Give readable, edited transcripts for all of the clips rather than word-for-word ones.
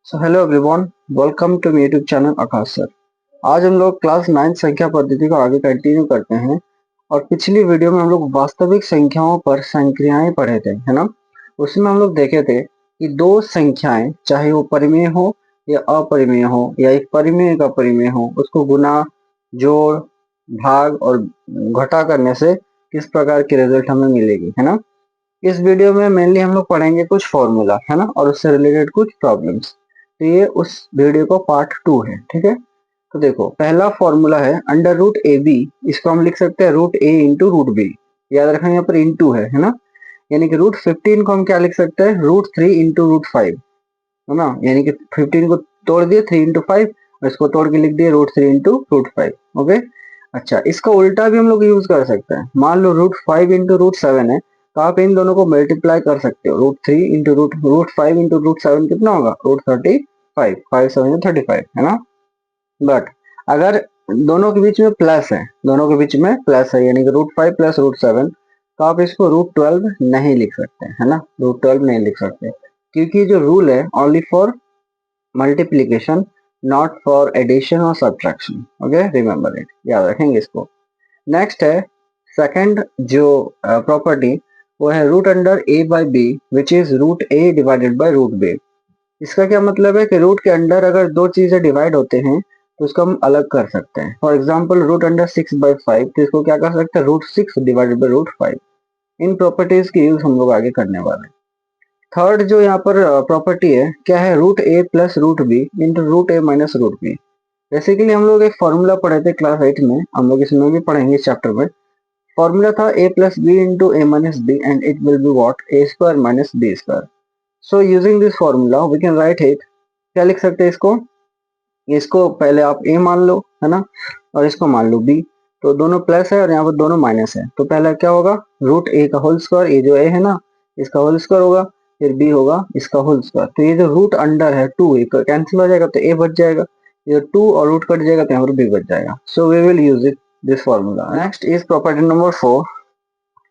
So hello everyone, welcome to my YouTube channel Akash sir. आज हम लोग क्लास 9 संख्या पद्धति को आगे कंटिन्यू करते हैं। और पिछली वीडियो में हम लोग वास्तविक संख्याओं पर संक्रियाएं पढ़े थे, है ना। उसमें हम लोग देखे थे कि दो संख्याएं, चाहे वो परिमेय हो या अपरिमेय हो या एक परिमेय का परिमेय हो, उसको गुना, जोड़, भाग और घटा करने से किस प्रकार की रिजल्ट हमें मिलेगी, है ना। इस वीडियो में मेनली हम लोग पढ़ेंगे कुछ फॉर्मूला, है ना, और उससे रिलेटेड कुछ प्रॉब्लम्स। तो ये उस वीडियो का पार्ट 2 है, ठीक है। तो देखो, पहला फॉर्मूला है अंडर रूट ए बी। इसको हम लिख सकते हैं रूट ए इंटू रूट बी। याद रखना यहाँ पर इंटू है ना। यानी कि रूट 15 को हम क्या लिख सकते हैं, रूट 3 इंटू रूट 5, है ना। यानी कि 15 को तोड़ दिए 3 इंटू 5 और इसको तोड़ के लिख दिए रूट 3 इंटू रूट 5। ओके। अच्छा, इसका उल्टा भी हम लोग यूज कर सकते हैं। मान लो रूट 5 इंटू रूट 7 है, तो आप इन दोनों को मल्टीप्लाई कर सकते हो। Root 3 into root 5 into root 7 कितना होगा, रूट 35। 5 7 35, है ना। बट अगर दोनों के बीच में प्लस है, दोनों के बीच में प्लस है, यानी कि रूट 5 प्लस रूट 7, तो आप इसको रूट 12 नहीं लिख सकते, है ना। रूट 12 नहीं लिख सकते, क्योंकि जो रूल है only for multiplication, not for addition और सब्ट्रैक्शन। ओके, रिमेंबर इट, याद रखेंगे इसको। नेक्स्ट है सेकंड जो प्रॉपर्टी, वो है root under a by b which is root a divided by root b. इसका क्या मतलब है कि रूट के अंडर अगर दो चीजें डिवाइड होते हैं तो उसको हम अलग कर सकते हैं। फॉर एग्जाम्पल रूट अंडर 6/5, तो इसको क्या कर सकते हैं, रूट 6 डिवाइडेड बाई रूट 5। इन प्रॉपर्टीज की यूज हम लोग आगे करने वाले हैं। थर्ड जो यहाँ पर प्रॉपर्टी है, क्या है, root A plus root B into root A minus root B. Basically हम लोग एक फॉर्मूला पढ़े थे क्लास 8 में, हम लोग इसमें भी पढ़ेंगे इस चैप्टर में। फॉर्मूला था a plus b into a minus b and it will be what, a square minus b square. So using this formula we can write it. क्या लिख सकते हैं इसको, इसको पहले आप a मान लो, है ना, और इसको मान लो b। तो दोनों प्लस है और यहाँ पर दोनों माइनस है, तो पहला क्या होगा, रूट a का होल स्क्वायर, ये जो a है ना इसका होल स्क्वायर होगा, फिर b होगा इसका होल स्क्वायर। तो ये जो रूट अंडर है 2, ये कैंसिल हो जाएगा तो a बच जाएगा, ये 2 और रूट कट जाएगा तो यहाँ पर b बच जाएगा। So we will use it this formula. Next is property number 4।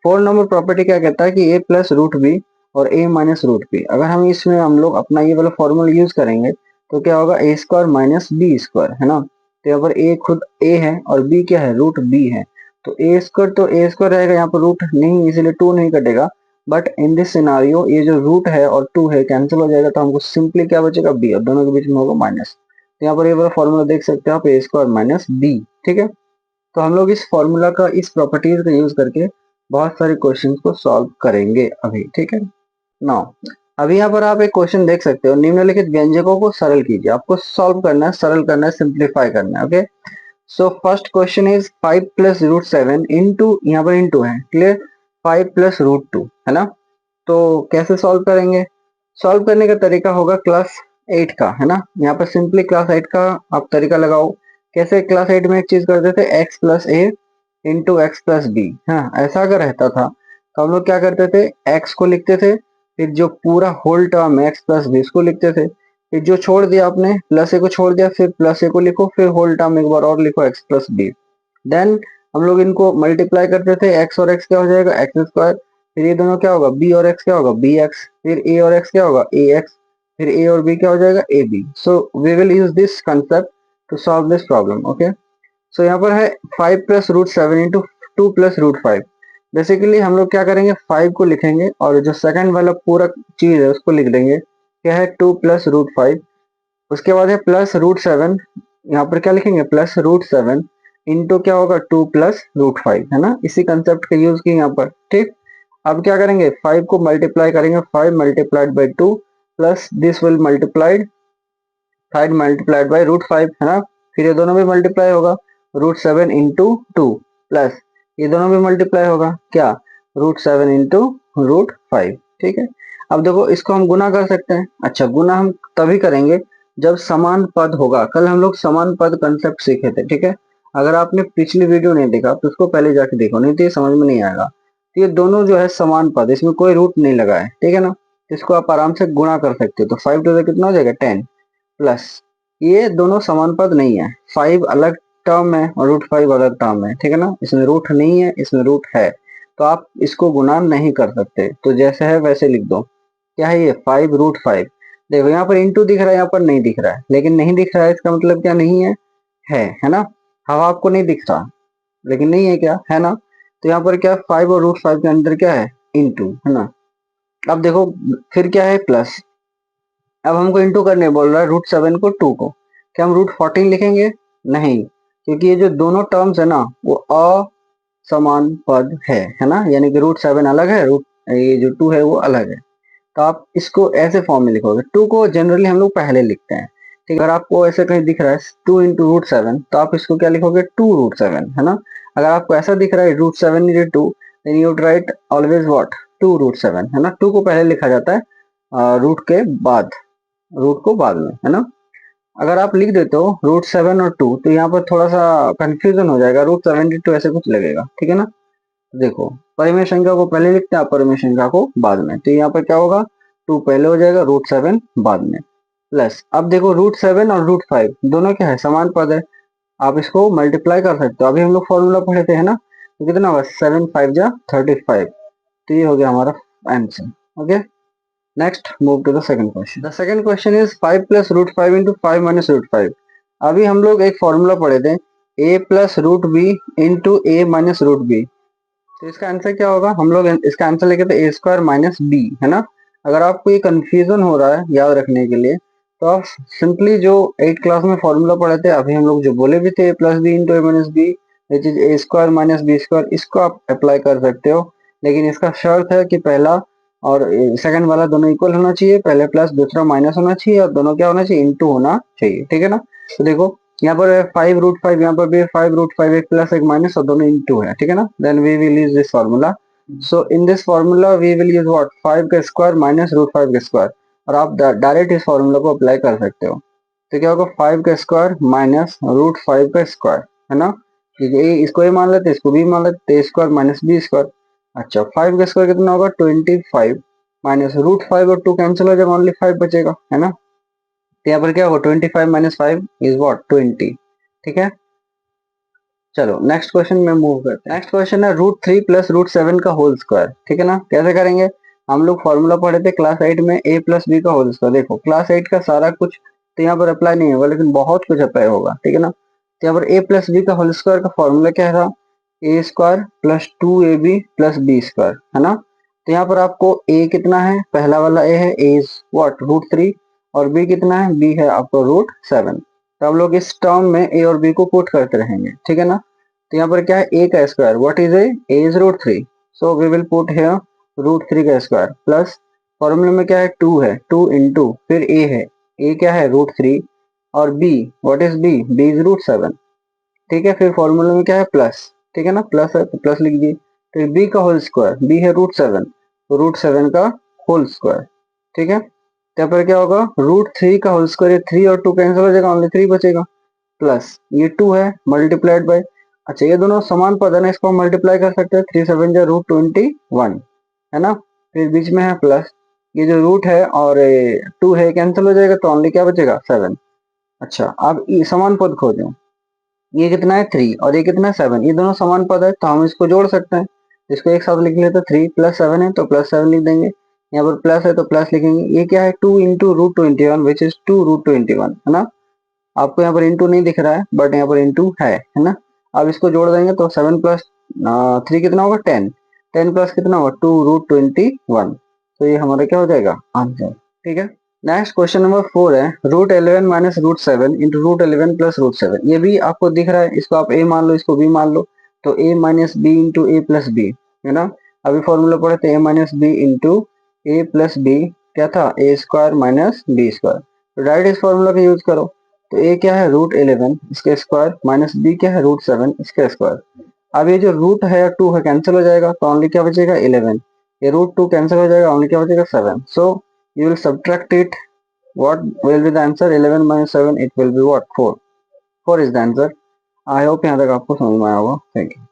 4 number property क्या कहता है कि a प्लस रूट बी और a माइनस रूट बी। अगर हम इसमें हम लोग अपना ये वाला फॉर्मूला यूज करेंगे तो क्या होगा, a square minus b square, है ना। तो यहाँ पर a खुद a है और b क्या है, रूट b है। तो a स्क्वायर तो a स्क्वायर रहेगा, यहाँ पर रूट नहीं, इसीलिए 2 नहीं कटेगा। बट इन दिस सिनारियो ये जो रूट है और 2 है कैंसिल हो जाएगा, तो हमको सिंपली क्या बचेगा, b, और दोनों के बीच में होगा माइनस। तो यहाँ पर ये वाला फॉर्मूला देख सकते हो आप, a स्क्वायर माइनस b। ठीक है। तो हम लोग इस फॉर्मूला का, इस प्रॉपर्टीज का यूज करके बहुत सारे क्वेश्चंस को सॉल्व करेंगे अभी, ठीक है। नाउ अभी यहाँ पर आप एक क्वेश्चन देख सकते हो, निम्नलिखित व्यंजकों को सरल कीजिए। आपको सॉल्व करना है, सरल करना है, सिंप्लीफाई करना है। Okay, so first question is 5 plus root 7 into, यहाँ पर इंटू है, क्लियर, 5 प्लस रूट 2, है ना। तो कैसे सॉल्व करेंगे, सॉल्व करने का तरीका होगा क्लास 8 का, है ना। यहाँ पर सिंपली क्लास 8 का आप तरीका लगाओ। कैसे, क्लास 8 में एक चीज करते थे, x प्लस ए इंटू एक्स प्लस बी। हाँ, ऐसा अगर रहता था तो हम लोग क्या करते थे, x को लिखते थे, फिर जो पूरा होल टर्म है x प्लस बी इसको लिखते थे, फिर जो छोड़ दिया आपने प्लस ए को छोड़ दिया, फिर प्लस ए को लिखो, फिर होल टर्म एक बार और लिखो x प्लस बी। देन हम लोग इनको मल्टीप्लाई करते थे, x और x क्या हो जाएगा, एक्स स्क्वायर। फिर ये दोनों क्या होगा, b और x क्या होगा, बी एक्स। फिर a और x क्या होगा, ए एक्स। फिर a और b क्या हो जाएगा, A B. So we will use this concept to solve this problem. Okay, so यहाँ पर है 5 plus root 7 into 2 plus root 5। Basically हम लोग क्या करेंगे, 5 को लिखेंगे और जो सेकंड वाला पूरा चीज है उसको लिख देंगे, क्या है, 2 प्लस रूट 5। उसके बाद है प्लस रूट 7, यहाँ पर क्या लिखेंगे, प्लस रूट 7 इंटू क्या होगा, 2 प्लस रूट 5, है ना। इसी कंसेप्ट का यूज किया यहाँ पर, ठीक। अब क्या करेंगे, 5 को मल्टीप्लाई करेंगे, 5 multiplied by 2 plus this will multiplied 5 multiplied by root 5, है ना। फिर ये दोनों भी मल्टीप्लाई होगा, रूट 7 इंटू 2 प्लस ये दोनों भी मल्टीप्लाई होगा, क्या, रूट 7 इंटू रूट 5। ठीक है। अब देखो इसको हम गुना कर सकते हैं। अच्छा, गुना हम तभी करेंगे जब समान पद होगा। कल हम लोग समान पद कंसेप्ट सीखे थे, ठीक है। अगर आपने पिछली वीडियो नहीं देखा तो उसको पहले जाके देखो, नहीं तो ये समझ में नहीं आएगा। तो ये दोनों जो है समान पद, इसमें कोई रूट नहीं लगा है, ठीक है ना। इसको आप आराम से गुणा कर सकते हो। तो 5 टू कितना हो जाएगा, 10 प्लस, ये दोनों समान पद नहीं है, 5 अलग टर्म है और रूट 5 अलग टर्म है, ठीक है ना। इसमें रूट नहीं है, इसमें रूट है, तो आप इसको गुणा नहीं कर सकते। तो जैसे है वैसे लिख दो। क्या है ये, 5 रूट 5। देखो यहाँ पर इंटू दिख रहा है, यहाँ पर नहीं दिख रहा है, लेकिन नहीं दिख रहा है इसका मतलब क्या नहीं है, है ना। हवा आपको नहीं दिख रहा लेकिन नहीं है, क्या है ना। तो यहाँ पर क्या 5 और √5 के अंदर क्या है, इंटू, है ना। अब देखो फिर क्या है, प्लस। अब हमको इंटू करने बोल रहा है √7 को 2 को, क्या हम √14 लिखेंगे, नहीं, क्योंकि ये जो दोनों टर्म्स है ना वो असमान पद है ना, यानी कि √7 अलग है, रूट ये जो 2 है वो अलग है। तो आप इसको ऐसे फॉर्म में लिखोगे, 2 को जनरली हम लोग पहले लिखते हैं, ठीक है। अगर आपको ऐसे कहीं दिख रहा है 2 इंटू √7, तो आप इसको क्या लिखोगे, 2√7, है ना। अगर आपको ऐसा दिख रहा है √7 into 2, then you write always what, 2√7, है ना। 2 को पहले लिखा जाता है रूट के बाद, रूट को बाद में, है ना। अगर आप लिख देते हो √7 और 2, तो यहाँ पर थोड़ा सा कंफ्यूजन हो जाएगा, √72 ऐसे कुछ लगेगा, ठीक है ना। देखो परिमेय संख्या को पहले लिखते हैं, अपरिमेय संख्या को बाद में, तो यहाँ पर क्या होगा, 2 पहले हो जाएगा, √7 बाद में, प्लस। अब देखो √7 और √5 दोनों क्या है, समान पद है, आप इसको मल्टीप्लाई कर सकते हो। अभी हम लोग फॉर्मूला पढ़े थे, है ना। तो कितना होगा, 7 5 जा 35, तो ये हो गया हमारा answer. Okay, next move to the second question. The second question is 5 plus √5 into 5 minus √5। अभी हम लोग एक फॉर्मूला पढ़े थे, a plus √b into a minus √b। तो इसका आंसर क्या होगा, हम लोग इसका आंसर लेके थे a² माइनस b, है ना। अगर आपको ये कंफ्यूजन हो रहा है याद रखने के लिए, तो आप सिंपली जो 8 क्लास में फॉर्मूला पढ़े थे, अभी हम लोग जो बोले भी थे, a plus b into a minus b, which is a² minus b², इसको आप अप्लाई कर सकते हो। लेकिन इसका शर्त है कि पहला और सेकंड वाला दोनों इक्वल होना चाहिए, पहले प्लस दूसरा माइनस होना चाहिए, और दोनों क्या होना चाहिए, इंटू होना चाहिए, ठीक है ना। तो देखो यहाँ पर 5 √5, यहाँ पर भी 5 √5, एक प्लस एक माइनस और दोनों इंटू है, ठीक है ना। Then we will use this formula. So in this formula we will use what, 5 का स्क्वायर माइनस √5 का स्क्वायर, और आप डायरेक्ट इस फार्मूला को अप्लाई कर सकते हो। तो क्या होगा, 5 का स्क्वायर माइनस √5 का स्क्वायर, है ना। इसको ए मान लेते, इसको बी मान लेते, a² माइनस b²। अच्छा 5 का स्क्वायर कितना होगा, 25, माइनस √5 और 2 कैंसिल हो जाएगा, ओनली 5 बचेगा, है ना। तो यहाँ पर क्या होगा, 25 माइनस 5 इज व्हाट, 20, ठीक है। चलो नेक्स्ट क्वेश्चन में मूव करते हैं। नेक्स्ट क्वेश्चन है √3 प्लस √7 का होल स्क्वायर, ठीक है ना। कैसे करेंगे, हम लोग फॉर्मूला पढ़े थे क्लास 8 में, a प्लस बी का होल स्क्वायर। देखो क्लास 8 का सारा कुछ तो यहाँ पर अप्लाई नहीं होगा, लेकिन बहुत कुछ अप्लाई होगा, ठीक है ना। तो यहाँ पर a प्लस बी का होल स्क्वायर का फॉर्मूला क्या था, a² plus 2ab plus b², है ना। तो यहाँ पर आपको a कितना है, पहला वाला a है, a इज व्हाट, √3, और b कितना है, b है आपको √7। तो हम लोग इस टर्म में a और b को पुट करते रहेंगे, ठीक है ना। तो यहाँ पर क्या है, a का square, what is a is √3, so we will put here √3 का स्क्वायर, प्लस फॉर्मूले में क्या है, 2 है, 2 इंटू फिर a है, a क्या है √3, और b, what is b is √7, ठीक है। फिर फॉर्मूले में क्या है, प्लस, ठीक है ना, प्लस है तो प्लस लिख दिए। फिर b का होल स्क्वायर, b है √7, तो √7 का होल स्क्वायर, ठीक है। यहाँ पर क्या होगा, √3 का होल स्क्वायर, 3 और 2 कैंसिल हो जाएगा, ओनली 3 बचेगा, प्लस ये 2 है मल्टीप्लाइड बाय, अच्छा ये दोनों समान पद है ना, इसको हम मल्टीप्लाई कर सकते हैं, 3 7 जा √21, है ना। फिर बीच में है प्लस, ये जो रूट है और 2 है कैंसिल हो जाएगा, तो ओनली क्या बचेगा, 7। अच्छा अब ये समान पद खोजो, ये कितना है 3 और ये कितना है 7, ये दोनों समान पद है, तो हम इसको जोड़ सकते हैं। इसको एक साथ लिख लेते, 3 + 7 है तो +7 लिख देंगे, यहाँ पर प्लस है तो प्लस लिखेंगे। ये क्या है, 2 इंटू √21 विच इज 2√21, है ना। आपको यहाँ पर इंटू नहीं दिख रहा है, बट यहाँ पर इंटू है ना। अब इसको जोड़ देंगे तो 7 + 3 कितना होगा, 10, 10 प्लस कितना होगा, 2√21। तो ये हमारा क्या हो जाएगा, आंसर, ठीक है। नेक्स्ट क्वेश्चन नंबर 4 है √11 माइनस √7 इंटू √11 प्लस √7। ये भी आपको दिख रहा है, इसको आप a मान लो, इसको b मान लो, तो a minus b into a plus b, है ना। अभी फॉर्मूला पढ़े थे a minus b into a plus b, क्या था, a² माइनस b²। तो डायरेक्ट इस फॉर्मूला का यूज करो, तो a क्या है √11 इसके स्क्वायर, माइनस b क्या है √7 इसके स्क्वायर। अब ये जो रूट है 2 है कैंसिल हो जाएगा, तो ओनली क्या बचेगा, 11, ये √2 कैंसिल हो जाएगा, ओनली क्या बचेगा, 7। सो you will subtract it, what will be the answer, 11 minus 7, it will be what, 4, 4 is the answer। I hope यहाँ तक आपको समझ में आया होगा, थैंक यू।